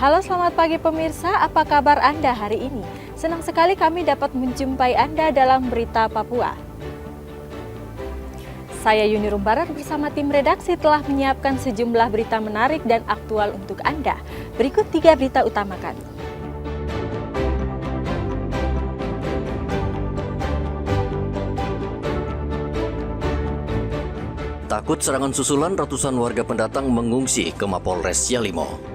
Halo, selamat pagi pemirsa, apa kabar Anda hari ini? Senang sekali kami dapat menjumpai Anda dalam Berita Papua. Saya Yuni Rumbaran bersama tim redaksi telah menyiapkan sejumlah berita menarik dan aktual untuk Anda. Berikut 3 berita utama kami. Takut serangan susulan, ratusan warga pendatang mengungsi ke Mapolres Yalimo.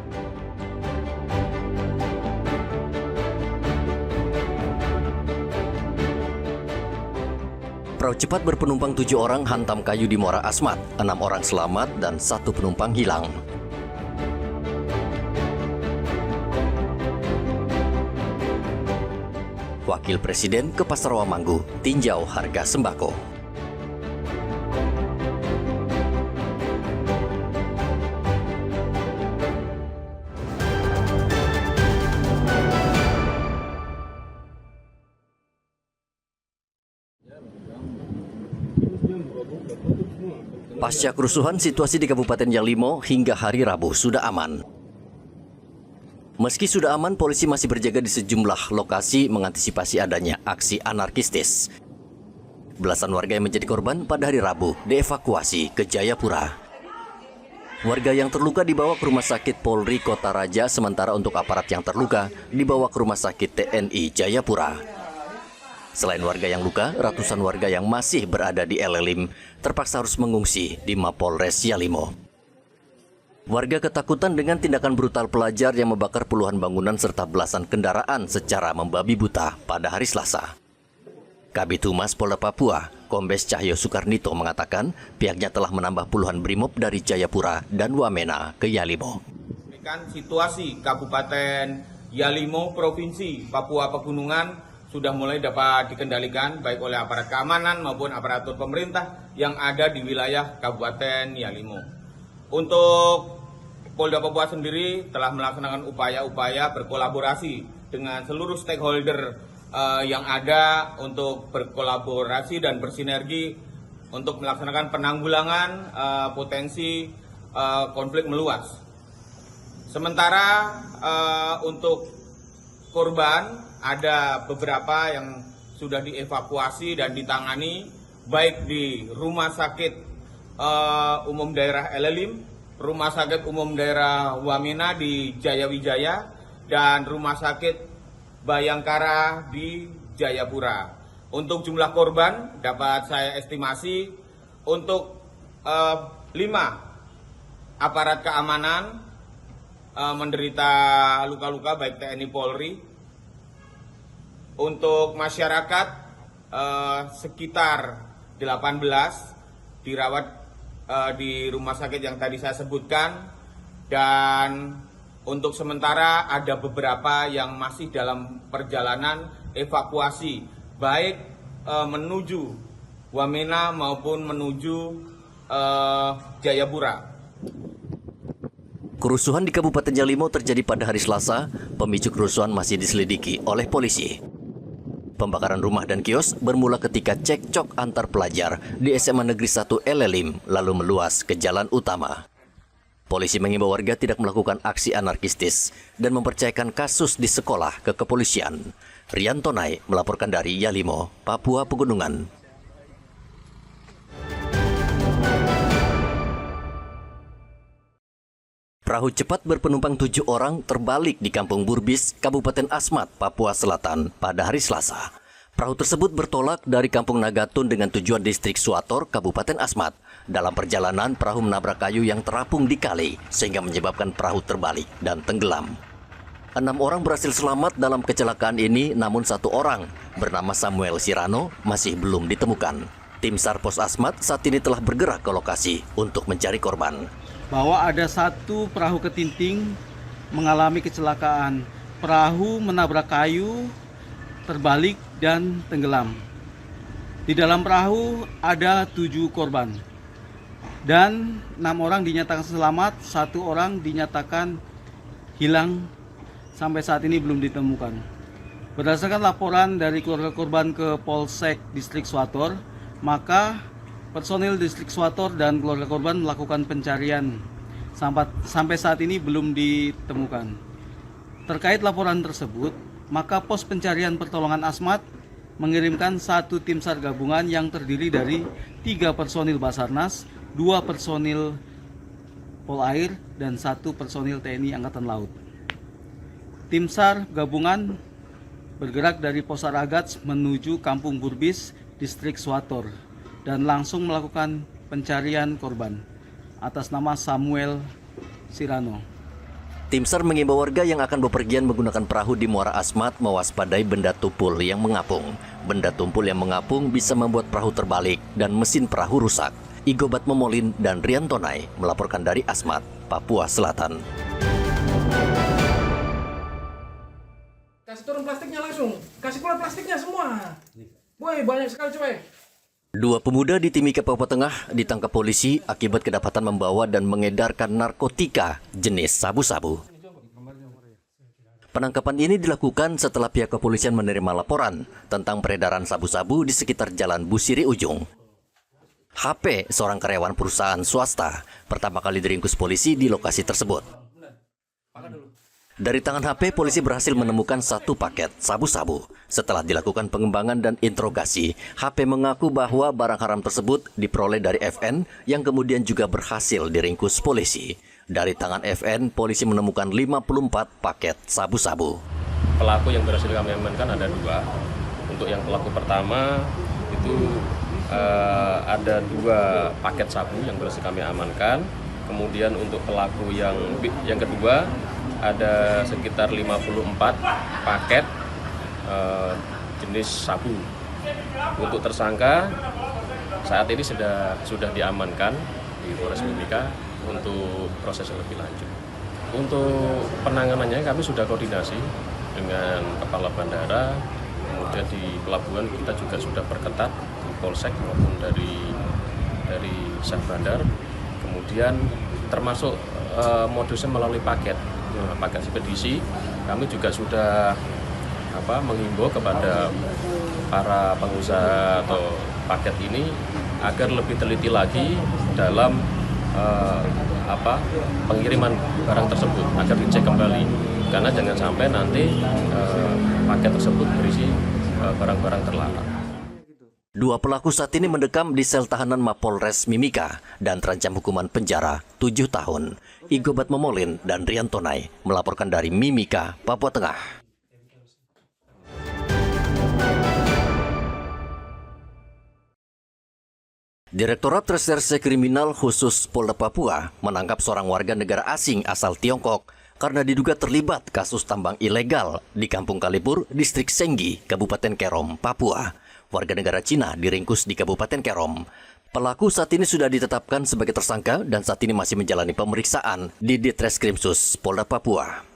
Perahu cepat berpenumpang 7 orang hantam kayu di Muara Asmat, 6 orang selamat dan 1 penumpang hilang. Wakil Presiden ke Pasar Wamanggu tinjau harga sembako. Pasca kerusuhan, situasi di Kabupaten Yalimo hingga hari Rabu sudah aman. Meski sudah aman, polisi masih berjaga di sejumlah lokasi mengantisipasi adanya aksi anarkistis. Belasan warga yang menjadi korban pada hari Rabu dievakuasi ke Jayapura. Warga yang terluka dibawa ke Rumah Sakit Polri Kota Raja, sementara untuk aparat yang terluka dibawa ke Rumah Sakit TNI Jayapura. Selain warga yang luka, ratusan warga yang masih berada di Elelim terpaksa harus mengungsi di Mapolres Yalimo. Warga ketakutan dengan tindakan brutal pelajar yang membakar puluhan bangunan serta belasan kendaraan secara membabi buta pada hari Selasa. Kabid Humas Polda Papua, Kombes Cahyo Soekarnito mengatakan pihaknya telah menambah puluhan brimob dari Jayapura dan Wamena ke Yalimo. Situasi Kabupaten Yalimo, Provinsi Papua Pegunungan sudah mulai dapat dikendalikan baik oleh aparat keamanan maupun aparatur pemerintah yang ada di wilayah Kabupaten Yalimo. Untuk Polda Papua sendiri telah melaksanakan upaya-upaya berkolaborasi dengan seluruh stakeholder yang ada untuk berkolaborasi dan bersinergi untuk melaksanakan penanggulangan potensi konflik meluas. Sementara untuk korban ada beberapa yang sudah dievakuasi dan ditangani baik di Rumah Sakit Umum Daerah Elelim, Rumah Sakit Umum Daerah Wamena di Jayawijaya, dan Rumah Sakit Bayangkara di Jayapura. Untuk jumlah korban dapat saya estimasi untuk 5 aparat keamanan menderita luka-luka baik TNI Polri. Untuk masyarakat sekitar 18 dirawat di rumah sakit yang tadi saya sebutkan, dan untuk sementara ada beberapa yang masih dalam perjalanan evakuasi baik menuju Wamena maupun menuju Jayapura. Kerusuhan di Kabupaten Yalimo terjadi pada hari Selasa. Pemicu kerusuhan masih diselidiki oleh polisi. Pembakaran rumah dan kios bermula ketika cekcok antar pelajar di SMA Negeri 1 Elelim lalu meluas ke jalan utama. Polisi mengimbau warga tidak melakukan aksi anarkistis dan mempercayakan kasus di sekolah ke kepolisian. Rian Tonai melaporkan dari Yalimo, Papua Pegunungan. Perahu cepat berpenumpang 7 orang terbalik di Kampung Burbis, Kabupaten Asmat, Papua Selatan pada hari Selasa. Perahu tersebut bertolak dari Kampung Nagatun dengan tujuan distrik Suator, Kabupaten Asmat. Dalam perjalanan, perahu menabrak kayu yang terapung di kali sehingga menyebabkan perahu terbalik dan tenggelam. 6 orang berhasil selamat dalam kecelakaan ini, namun 1 orang bernama Samuel Sirano masih belum ditemukan. Tim SAR Pos Asmat saat ini telah bergerak ke lokasi untuk mencari korban. Bahwa ada 1 perahu ketinting mengalami kecelakaan. Perahu menabrak kayu, terbalik dan tenggelam. Di dalam perahu ada 7 korban. Dan 6 orang dinyatakan selamat, 1 orang dinyatakan hilang sampai saat ini belum ditemukan. Berdasarkan laporan dari keluarga korban ke Polsek Distrik Suator, maka personil Distrik Suator dan keluarga korban melakukan pencarian. Sampai saat ini belum ditemukan. Terkait laporan tersebut, maka Pos Pencarian Pertolongan Asmat mengirimkan 1 tim SAR gabungan yang terdiri dari 3 personil Basarnas, 2 personil Polair, dan 1 personil TNI Angkatan Laut. Tim SAR gabungan bergerak dari Pos SAR Agats menuju Kampung Burbis, Distrik Swator, dan langsung melakukan pencarian korban atas nama Samuel Sirano. Tim SAR mengimbau warga yang akan bepergian menggunakan perahu di Muara Asmat mewaspadai benda tumpul yang mengapung. Benda tumpul yang mengapung bisa membuat perahu terbalik dan mesin perahu rusak. Igobat Momolin dan Rian Tonai melaporkan dari Asmat, Papua Selatan. Kasih turun plastiknya langsung, kasih keluar plastiknya semua. Boy, banyak sekali coy. 2 pemuda di Timika, Papua Tengah ditangkap polisi akibat kedapatan membawa dan mengedarkan narkotika jenis sabu-sabu. Penangkapan ini dilakukan setelah pihak kepolisian menerima laporan tentang peredaran sabu-sabu di sekitar Jalan Busiri Ujung. HP seorang karyawan perusahaan swasta pertama kali diringkus polisi di lokasi tersebut. Dari tangan HP, polisi berhasil menemukan 1 paket sabu-sabu. Setelah dilakukan pengembangan dan interogasi, HP mengaku bahwa barang haram tersebut diperoleh dari FN yang kemudian juga berhasil diringkus polisi. Dari tangan FN, polisi menemukan 54 paket sabu-sabu. Pelaku yang berhasil kami amankan ada 2. Untuk yang pelaku pertama itu ada 2 paket sabu yang berhasil kami amankan. Kemudian untuk pelaku yang kedua ada sekitar 54 paket jenis sabu. Untuk tersangka saat ini sudah diamankan di Polres Mimika untuk proses lebih lanjut. Untuk penanganannya kami sudah koordinasi dengan Kepala Bandara, kemudian di pelabuhan kita juga sudah perketat di Polsek maupun dari Sat Bandar. Kemudian termasuk modusnya melalui paket ekspedisi. Kami juga sudah menghimbau kepada para pengusaha atau paket ini agar lebih teliti lagi dalam pengiriman barang tersebut agar dicek kembali, karena jangan sampai nanti paket tersebut berisi barang-barang terlarang. 2 pelaku saat ini mendekam di sel tahanan Mapolres Mimika dan terancam hukuman penjara 7 tahun. Igobat Momolin dan Rian Tonai melaporkan dari Mimika, Papua Tengah. Direktorat Reserse Kriminal Khusus Polda Papua menangkap seorang warga negara asing asal Tiongkok karena diduga terlibat kasus tambang ilegal di Kampung Kalipur, Distrik Senggi, Kabupaten Kerom, Papua. Warga negara Cina diringkus di Kabupaten Kerom. Pelaku saat ini sudah ditetapkan sebagai tersangka dan saat ini masih menjalani pemeriksaan di Ditreskrimsus Polda Papua.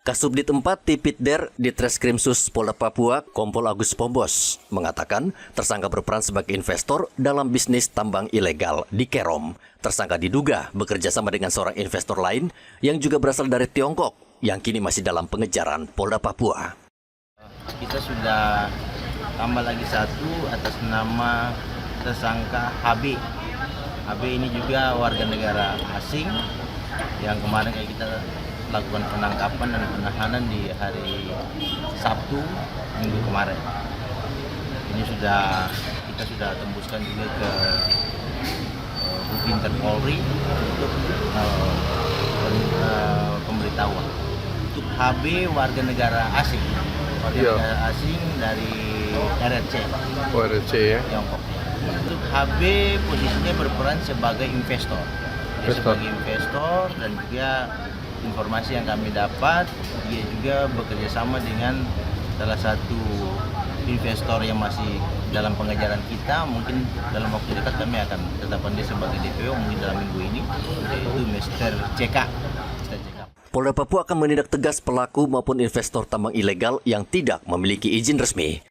Kasubdit 4 Tipitder Ditreskrimsus Polda Papua, Kompol Agus Pombos, mengatakan tersangka berperan sebagai investor dalam bisnis tambang ilegal di Kerom. Tersangka diduga bekerja sama dengan seorang investor lain yang juga berasal dari Tiongkok yang kini masih dalam pengejaran Polda Papua. Kita sudah tambah lagi 1 atas nama tersangka HB. HB ini juga warga negara asing yang kemarin kita lakukan penangkapan dan penahanan di hari Sabtu minggu kemarin. Ini kita sudah tembuskan juga ke Bupinter Polri untuk pemberitahuan. Untuk HB warga negara asing. Negara asing dari RRC. RRC ya. Tiongkok. Untuk HB posisinya berperan sebagai investor. Sebagai investor dan juga informasi yang kami dapat, dia juga bekerja sama dengan salah satu investor yang masih dalam pengejaran kita. Mungkin dalam waktu dekat kami akan tetapkan dia sebagai DPO mungkin dalam minggu ini, yaitu Mr. CK. Polda Papua akan menindak tegas pelaku maupun investor tambang ilegal yang tidak memiliki izin resmi.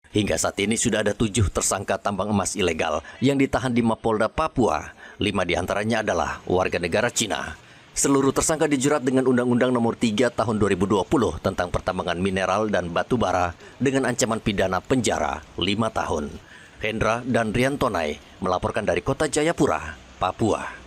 Hingga saat ini sudah ada 7 tersangka tambang emas ilegal yang ditahan di Mapolda Papua. 5 diantaranya adalah warga negara Cina. Seluruh tersangka dijerat dengan Undang-Undang Nomor 3 Tahun 2020 tentang pertambangan mineral dan batu bara dengan ancaman pidana penjara 5 tahun. Hendra dan Rian Tonai melaporkan dari Kota Jayapura, Papua.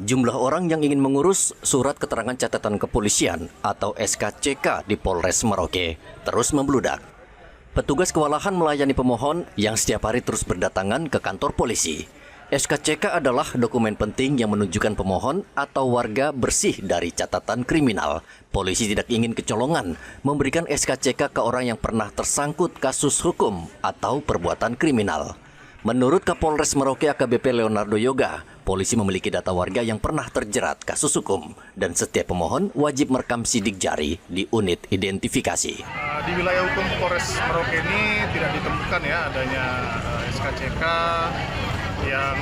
Jumlah orang yang ingin mengurus surat keterangan catatan kepolisian atau SKCK di Polres Merauke terus membludak. Petugas kewalahan melayani pemohon yang setiap hari terus berdatangan ke kantor polisi. SKCK adalah dokumen penting yang menunjukkan pemohon atau warga bersih dari catatan kriminal. Polisi tidak ingin kecolongan memberikan SKCK ke orang yang pernah tersangkut kasus hukum atau perbuatan kriminal. Menurut Kapolres Merauke AKBP Leonardo Yoga, polisi memiliki data warga yang pernah terjerat kasus hukum dan setiap pemohon wajib merekam sidik jari di unit identifikasi. Di wilayah hukum Polres Merauke ini tidak ditemukan ya adanya SKCK yang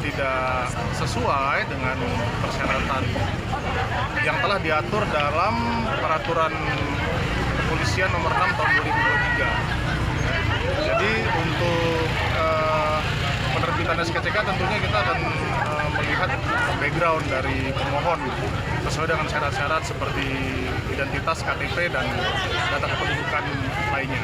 tidak sesuai dengan persyaratan yang telah diatur dalam Peraturan Kepolisian Nomor 6 Tahun 2023. Jadi untuk penerbitan SKCK tentunya kita akan melihat background dari pemohon sesuai dengan syarat-syarat seperti identitas, KTP, dan data kependudukan lainnya.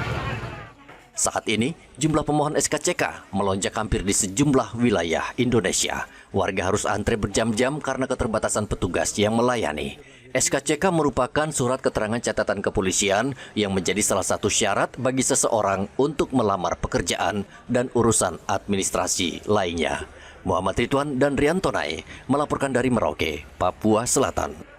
Saat ini, jumlah pemohon SKCK melonjak hampir di sejumlah wilayah Indonesia. Warga harus antre berjam-jam karena keterbatasan petugas yang melayani. SKCK merupakan surat keterangan catatan kepolisian yang menjadi salah satu syarat bagi seseorang untuk melamar pekerjaan dan urusan administrasi lainnya. Muhammad Ridwan dan Riantonai melaporkan dari Merauke, Papua Selatan.